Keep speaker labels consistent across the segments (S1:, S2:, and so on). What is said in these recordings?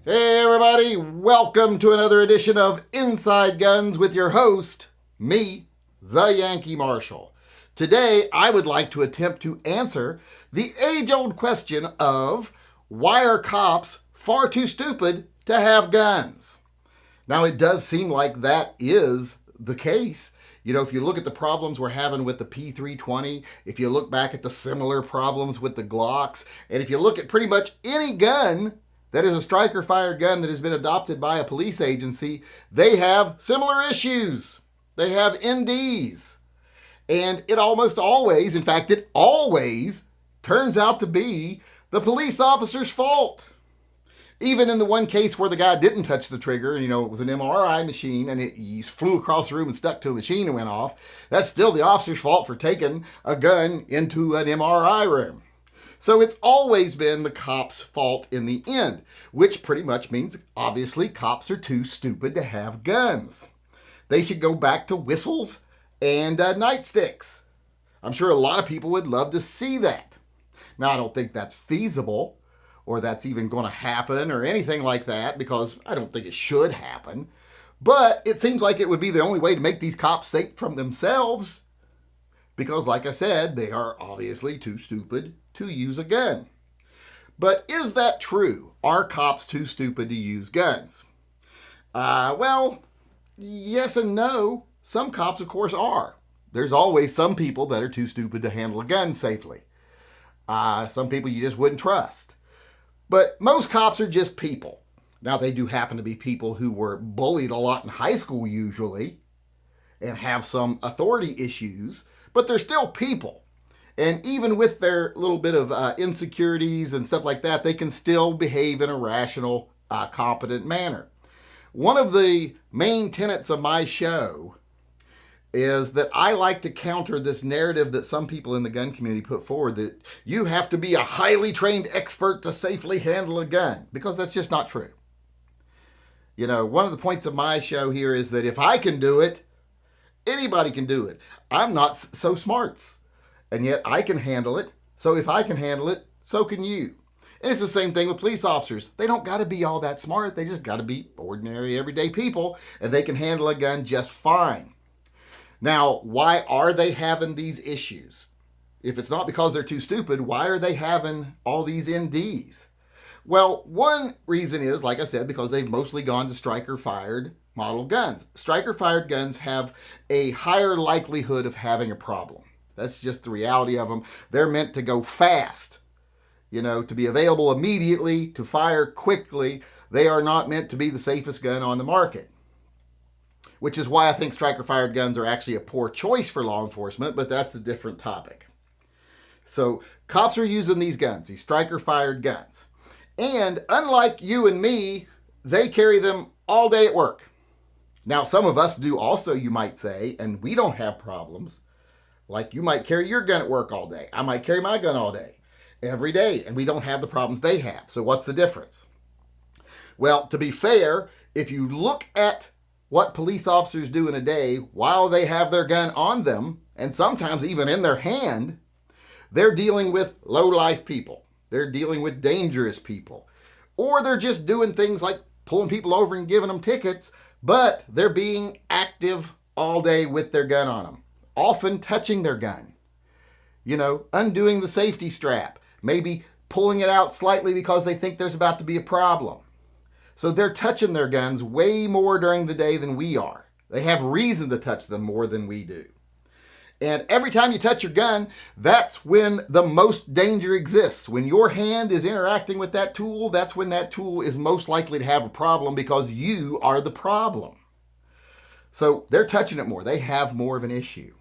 S1: Hey everybody, welcome to another edition of Inside Guns with your host, me, the Yankee Marshal. Today I would like to attempt to answer the age-old question of why are cops far too stupid to have guns? Now it does seem like that is the case. You know, if you look at the problems we're having with the P320, if you look back at the similar problems with the Glocks, and if you look at pretty much any gun that is a striker-fired gun that has been adopted by a police agency, they have similar issues. They have NDs. And it almost always, in fact, it always turns out to be the police officer's fault. Even in the one case where the guy didn't touch the trigger, and it was an MRI machine, and he flew across the room and stuck to a machine and went off, that's still the officer's fault for taking a gun into an MRI room. So it's always been the cop's fault in the end, which pretty much means, obviously, cops are too stupid to have guns. They should go back to whistles and nightsticks. I'm sure a lot of people would love to see that. Now, I don't think that's feasible, or that's even going to happen, or anything like that, because I don't think it should happen. But it seems like it would be the only way to make these cops safe from themselves, because, like I said, they are obviously too stupid to use a gun. But is that true? Are cops too stupid to use guns? Well, yes and no. Some cops, of course, are. There's always some people that are too stupid to handle a gun safely. Some people you just wouldn't trust. But most cops are just people. Now, they do happen to be people who were bullied a lot in high school usually and have some authority issues, but they're still people. And even with their little bit of insecurities and stuff like that, they can still behave in a rational, competent manner. One of the main tenets of my show is that I like to counter this narrative that some people in the gun community put forward that you have to be a highly trained expert to safely handle a gun, because that's just not true. One of the points of my show here is that if I can do it, anybody can do it. I'm not so smart, and yet I can handle it. So if I can handle it, so can you. And it's the same thing with police officers. They don't got to be all that smart. They just got to be ordinary, everyday people, and they can handle a gun just fine. Now, why are they having these issues? If it's not because they're too stupid, why are they having all these NDs? Well, one reason is, like I said, because they've mostly gone to striker-fired model guns. Striker-fired guns have a higher likelihood of having a problem. That's just the reality of them. They're meant to go fast, to be available immediately, to fire quickly. They are not meant to be the safest gun on the market, which is why I think striker-fired guns are actually a poor choice for law enforcement, but that's a different topic. So cops are using these guns, these striker-fired guns. And unlike you and me, they carry them all day at work. Now, some of us do also, you might say, and we don't have problems. Like you might carry your gun at work all day. I might carry my gun all day, every day, and we don't have the problems they have. So what's the difference? Well, to be fair, if you look at what police officers do in a day while they have their gun on them, and sometimes even in their hand, they're dealing with low-life people. They're dealing with dangerous people. Or they're just doing things like pulling people over and giving them tickets, but they're being active all day with their gun on them, often touching their gun, undoing the safety strap, maybe pulling it out slightly because they think there's about to be a problem. So they're touching their guns way more during the day than we are. They have reason to touch them more than we do. And every time you touch your gun, that's when the most danger exists. When your hand is interacting with that tool, that's when that tool is most likely to have a problem because you are the problem. So they're touching it more. They have more of an issue.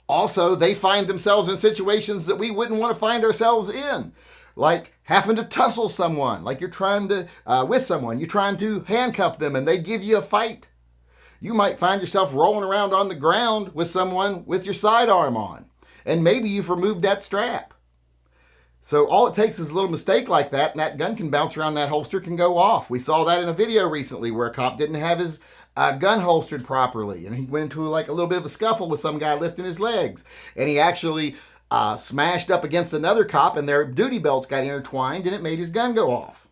S1: Also, they find themselves in situations that we wouldn't want to find ourselves in. Like having to tussle someone, like you're trying to, with someone, you're trying to handcuff them and they give you a fight. You might find yourself rolling around on the ground with someone with your sidearm on. And maybe you've removed that strap. So all it takes is a little mistake like that, and that gun can bounce around, that holster can go off. We saw that in a video recently where a cop didn't have his gun holstered properly. And he went into like a little bit of a scuffle with some guy lifting his legs. And he actually smashed up against another cop and their duty belts got intertwined and it made his gun go off.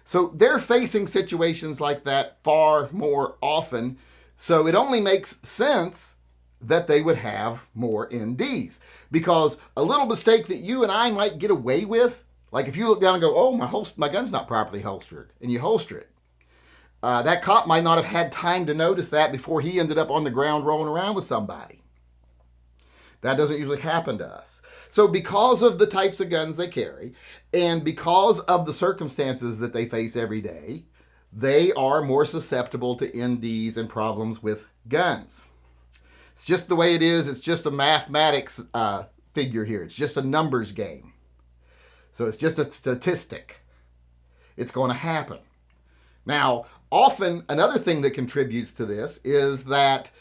S1: So they're facing situations like that far more often. So it only makes sense that they would have more NDs. Because a little mistake that you and I might get away with, like if you look down and go, oh, my gun's not properly holstered, and you holster it, that cop might not have had time to notice that before he ended up on the ground rolling around with somebody. That doesn't usually happen to us. So because of the types of guns they carry, and because of the circumstances that they face every day, they are more susceptible to NDs and problems with guns. It's just the way it is. It's just a mathematics figure here. It's just a numbers game. So it's just a statistic. It's going to happen. Now, often another thing that contributes to this is that,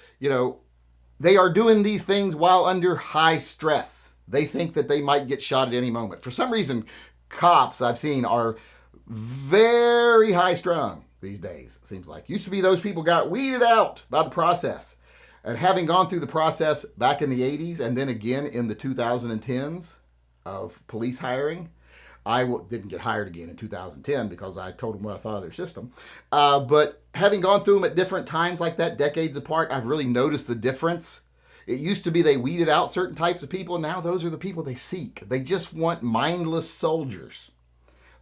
S1: they are doing these things while under high stress. They think that they might get shot at any moment. For some reason, cops I've seen are very high strung these days, it seems like. Used to be those people got weeded out by the process. And having gone through the process back in the 80s and then again in the 2010s of police hiring, I didn't get hired again in 2010 because I told them what I thought of their system. But having gone through them at different times like that, decades apart, I've really noticed the difference. It used to be they weeded out certain types of people. Now those are the people they seek. They just want mindless soldiers.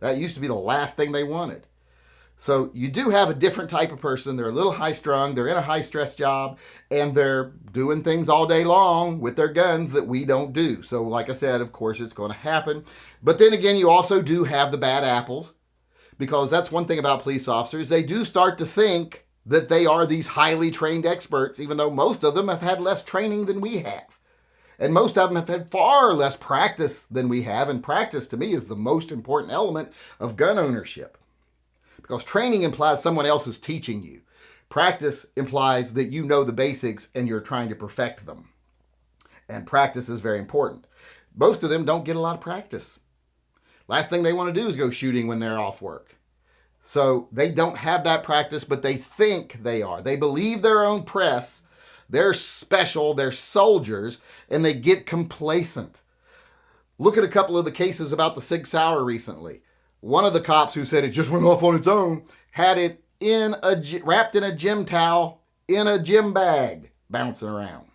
S1: That used to be the last thing they wanted. So you do have a different type of person. They're a little high strung. They're in a high stress job and they're doing things all day long with their guns that we don't do. So like I said, of course, it's going to happen. But then again, you also do have the bad apples, because that's one thing about police officers. They do start to think that they are these highly trained experts, even though most of them have had less training than we have. And most of them have had far less practice than we have. And practice to me is the most important element of gun ownership. Because training implies someone else is teaching you. Practice implies that you know the basics and you're trying to perfect them. And practice is very important. Most of them don't get a lot of practice. Last thing they want to do is go shooting when they're off work. So they don't have that practice, but they think they are. They believe their own press. They're special. They're soldiers. And they get complacent. Look at a couple of the cases about the Sig Sauer recently. One of the cops who said it just went off on its own had it wrapped in a gym towel in a gym bag bouncing around.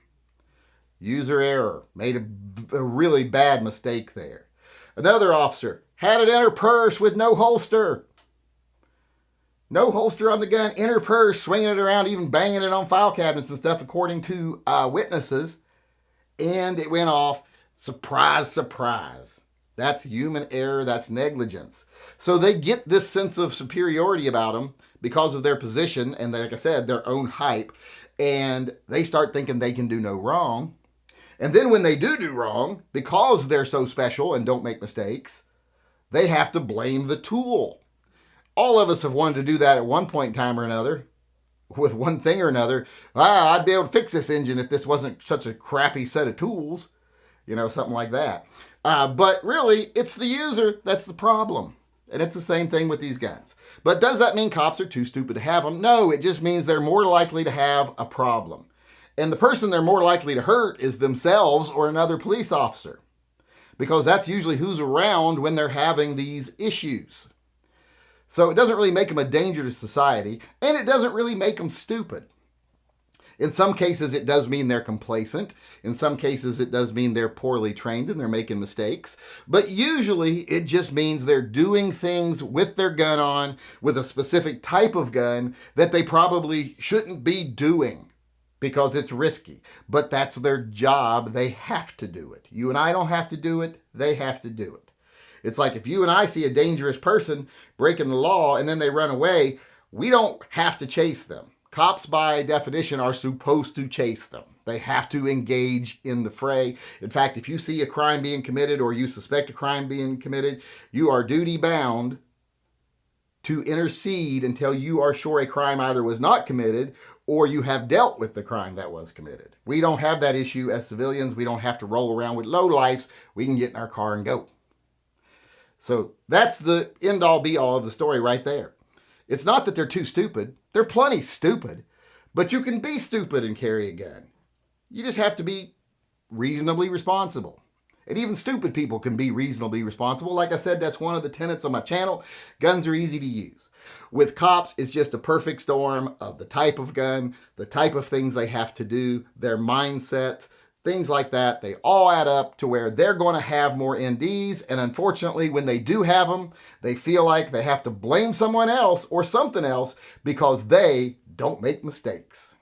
S1: User error. Made a really bad mistake there. Another officer had it in her purse with no holster. No holster on the gun, in her purse, swinging it around, even banging it on file cabinets and stuff, according to witnesses. And it went off. Surprise, surprise. That's human error. That's negligence. So they get this sense of superiority about them because of their position and, like I said, their own hype. And they start thinking they can do no wrong. And then when they do wrong, because they're so special and don't make mistakes, they have to blame the tool. All of us have wanted to do that at one point in time or another with one thing or another. I'd be able to fix this engine if this wasn't such a crappy set of tools. Something like that. But really, it's the user that's the problem. And it's the same thing with these guns. But does that mean cops are too stupid to have them? No, it just means they're more likely to have a problem. And the person they're more likely to hurt is themselves or another police officer. Because that's usually who's around when they're having these issues. So it doesn't really make them a danger to society. And it doesn't really make them stupid. In some cases, it does mean they're complacent. In some cases, it does mean they're poorly trained and they're making mistakes. But usually, it just means they're doing things with their gun on, with a specific type of gun that they probably shouldn't be doing because it's risky. But that's their job. They have to do it. You and I don't have to do it. They have to do it. It's like if you and I see a dangerous person breaking the law and then they run away, we don't have to chase them. Cops, by definition, are supposed to chase them. They have to engage in the fray. In fact, if you see a crime being committed or you suspect a crime being committed, you are duty-bound to intercede until you are sure a crime either was not committed or you have dealt with the crime that was committed. We don't have that issue as civilians. We don't have to roll around with lowlifes. We can get in our car and go. So that's the end-all, be-all of the story right there. It's not that they're too stupid. They're plenty stupid, but you can be stupid and carry a gun. You just have to be reasonably responsible. And even stupid people can be reasonably responsible. Like I said, that's one of the tenets of my channel. Guns are easy to use. With cops, it's just a perfect storm of the type of gun, the type of things they have to do, their mindset, things like that. They all add up to where they're going to have more NDs. And unfortunately, when they do have them, they feel like they have to blame someone else or something else because they don't make mistakes.